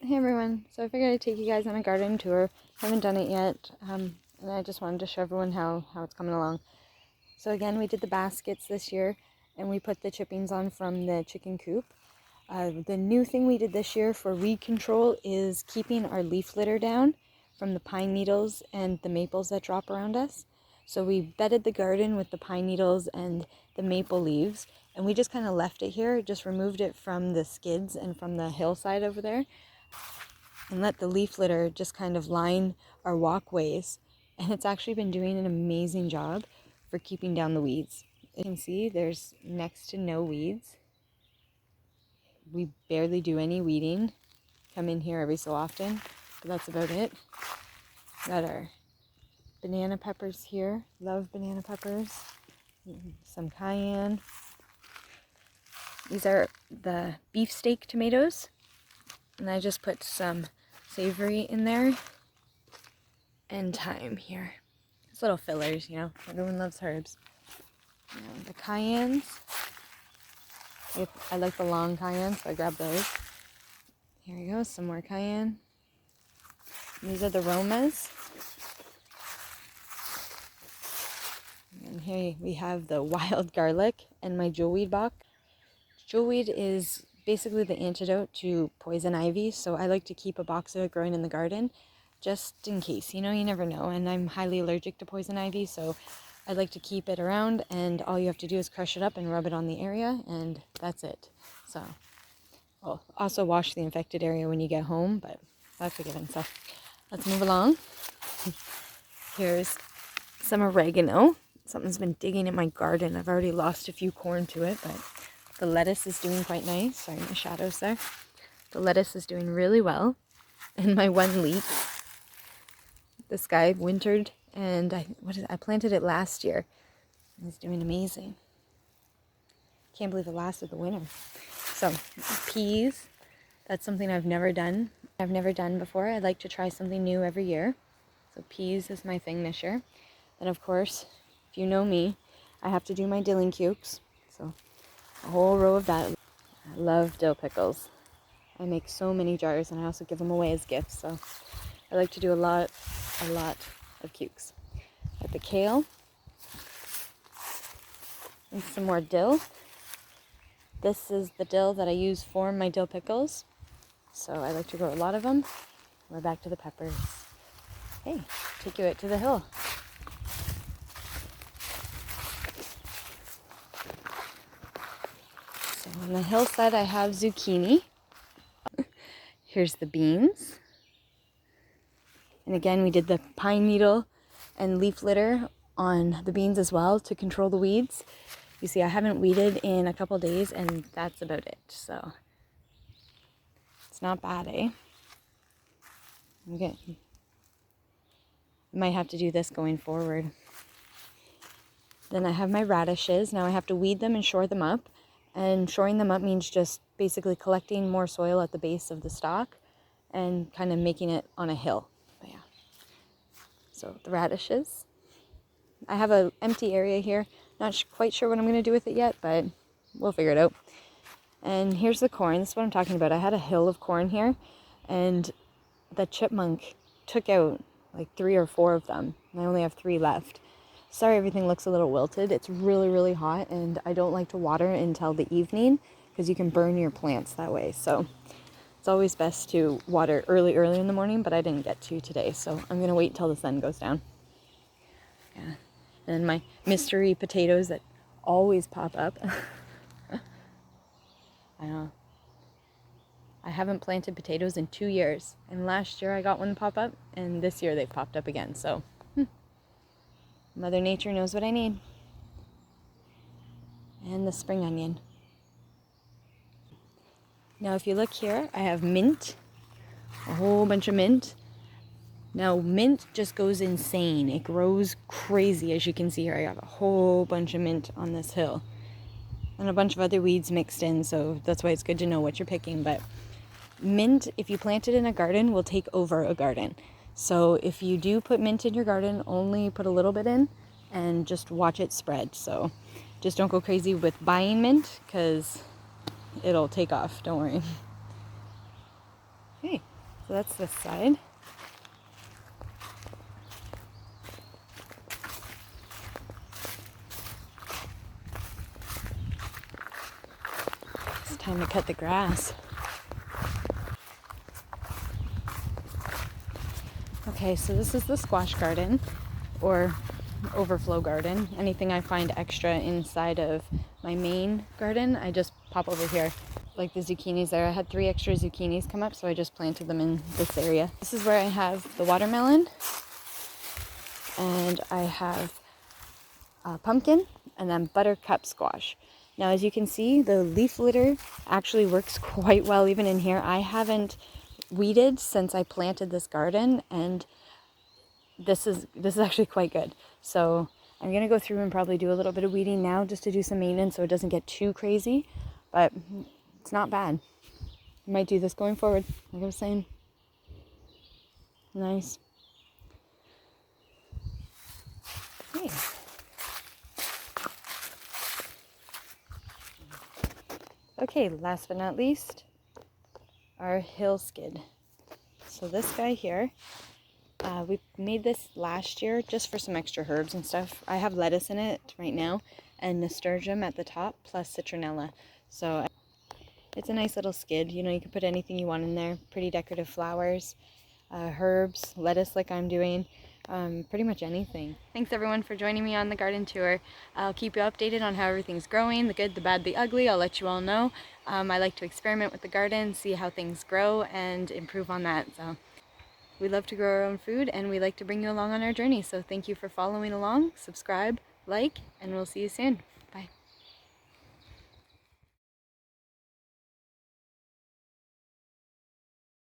Hey everyone, so I figured I'd take you guys on a garden tour. Haven't done it yet, and I just wanted to show everyone how it's coming along. So again, we did the baskets this year, and we put the chippings on from the chicken coop. The new thing we did this year for weed control is keeping our leaf litter down from the pine needles and the maples that drop around us. So we bedded the garden with the pine needles and the maple leaves, and we just kind of left it here, just removed it from the skids and from the hillside over there, and let the leaf litter just kind of line our walkways. And it's actually been doing an amazing job for keeping down the weeds. You can see there's next to no weeds. We barely do any weeding. Come in here every so often, but that's about it. Got our banana peppers here. Love banana peppers. Some cayenne. These are the beefsteak tomatoes. And I just put some savory in there and thyme here. It's little fillers, you know. Everyone loves herbs. Now, the cayennes. I like the long cayenne, so I grabbed those. Here we go, some more cayenne. These are the aromas. And here we have the wild garlic and my jewelweed box. Jewelweed is basically the antidote to poison ivy, so I like to keep a box of it growing in the garden just in case. You know, you never know, and I'm highly allergic to poison ivy, so I like to keep it around, and all you have to do is crush it up and rub it on the area, and that's it. So, well, also wash the infected area when you get home, but that's a given. So let's move along. Here's some oregano. Something's been digging in my garden. I've already lost a few corn to it, but the lettuce is doing quite nice. Sorry, my shadow's there. The lettuce is doing really well. And my one leek, this guy wintered, and I planted it last year. It's doing amazing. Can't believe it lasted the winter. So, peas. That's something I've never done. I've never done before. I like to try something new every year. So peas is my thing this year. And of course, if you know me, I have to do my dill and cukes. So a whole row of that. I love dill pickles. I make so many jars, and I also give them away as gifts. So I like to do a lot of cukes. Got the kale. And some more dill. This is the dill that I use for my dill pickles. So I like to grow a lot of them. We're back to the peppers. Hey, take you out to the hill. So on the hillside I have zucchini. Here's the beans. And again, we did the pine needle and leaf litter on the beans as well to control the weeds. You see, I haven't weeded in a couple days, and that's about it. So it's not bad, eh? Okay. Might have to do this going forward. Then I have my radishes. Now I have to weed them and shore them up. And shoring them up means just basically collecting more soil at the base of the stalk and kind of making it on a hill. But yeah. So the radishes. I have an empty area here. Not quite sure what I'm going to do with it yet, but we'll figure it out. And here's the corn. This is what I'm talking about. I had a hill of corn here, and the chipmunk took out like 3 or 4 of them. And I only have 3 left. Sorry, everything looks a little wilted. It's really, really hot, and I don't like to water until the evening because you can burn your plants that way. So it's always best to water early in the morning, but I didn't get to today, so I'm going to wait until the sun goes down. Yeah. And my mystery potatoes that always pop up. I know. I haven't planted potatoes in 2 years. And last year I got one pop up, and this year they've popped up again. So, Mother Nature knows what I need. And the spring onion. Now if you look here, I have mint. A whole bunch of mint. Now, mint just goes insane. It grows crazy, as you can see here. I have a whole bunch of mint on this hill. And a bunch of other weeds mixed in, so that's why it's good to know what you're picking. But mint, if you plant it in a garden, will take over a garden. So if you do put mint in your garden, only put a little bit in and just watch it spread. So just don't go crazy with buying mint, because it'll take off. Don't worry. Hey, So that's this side. It's time to cut the grass. Okay, so this is the squash garden, or overflow garden. Anything I find extra inside of my main garden, I just pop over here. Like the zucchinis there, I had 3 extra zucchinis come up, so I just planted them in this area. This is where I have the watermelon, and I have pumpkin, and then buttercup squash. Now, as you can see, the leaf litter actually works quite well even in here. I haven't weeded since I planted this garden, and this is actually quite good. So I'm gonna go through and probably do a little bit of weeding now just to do some maintenance so it doesn't get too crazy, but it's not bad. I might do this going forward, like I was saying. Nice. Okay. Okay, last but not least, our hill skid. So this guy here, we made this last year just for some extra herbs and stuff. I have lettuce in it right now and nasturtium at the top plus citronella. So it's a nice little skid. You know, you can put anything you want in there. Pretty decorative flowers, herbs, lettuce like I'm doing, pretty much anything. Thanks everyone for joining me on the garden tour. I'll keep you updated on how everything's growing, the good, the bad, the ugly. I'll let you all know. I like to experiment with the garden, see how things grow and improve on that. So we love to grow our own food, and we like to bring you along on our journey. So thank you for following along, subscribe, like, and we'll see you soon.